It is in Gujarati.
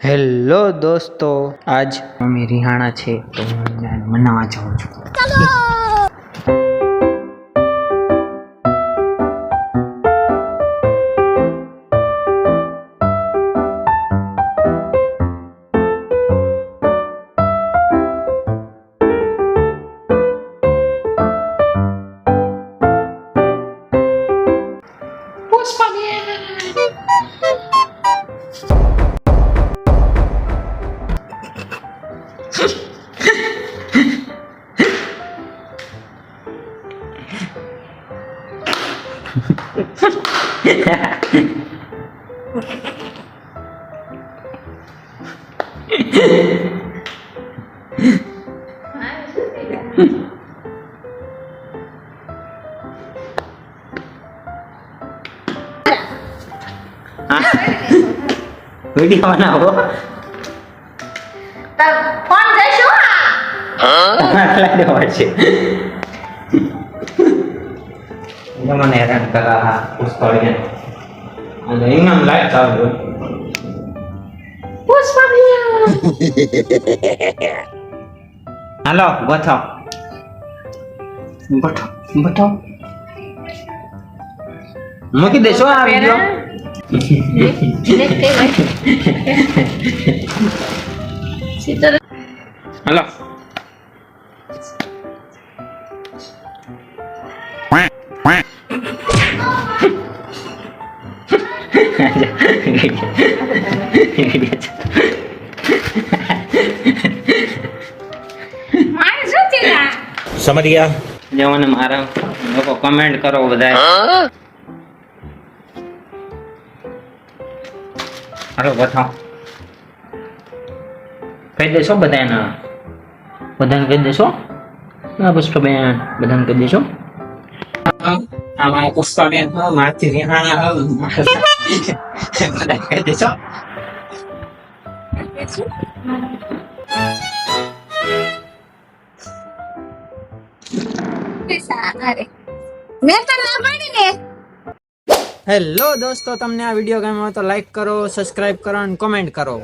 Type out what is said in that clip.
હેલો દોસ્તો, આજ મમ્મી રિહાણા છે તો હું મનાવા જાઉં છું. વિડિયો બનાવો ફોન જઈશું આટલા દેવા છે. મને હેરાન કરા પુષ્પાળીને અને ઇનામ લાઈટ ચાલુ હાલો બઠો બઠો બઠો મૂકી દેશો આ વિડિયો. હાલો समझ गया. જેઓને મારા લોકો કમેન્ટ કરો બધા. હાલો બતાવો કહી દેશો બધાને કહી દેશો ના પુષ્પાબેન બધાને કહી દેશો. આમાં પુષ્પાબેન મારથી રિહાણા બધા કહી દેશો. હેલો દોસ્તો, તમને આ વિડીયો ગમ્યો હોય તો લાઈક કરો, સબસ્ક્રાઇબ કરો અને કોમેન્ટ કરો.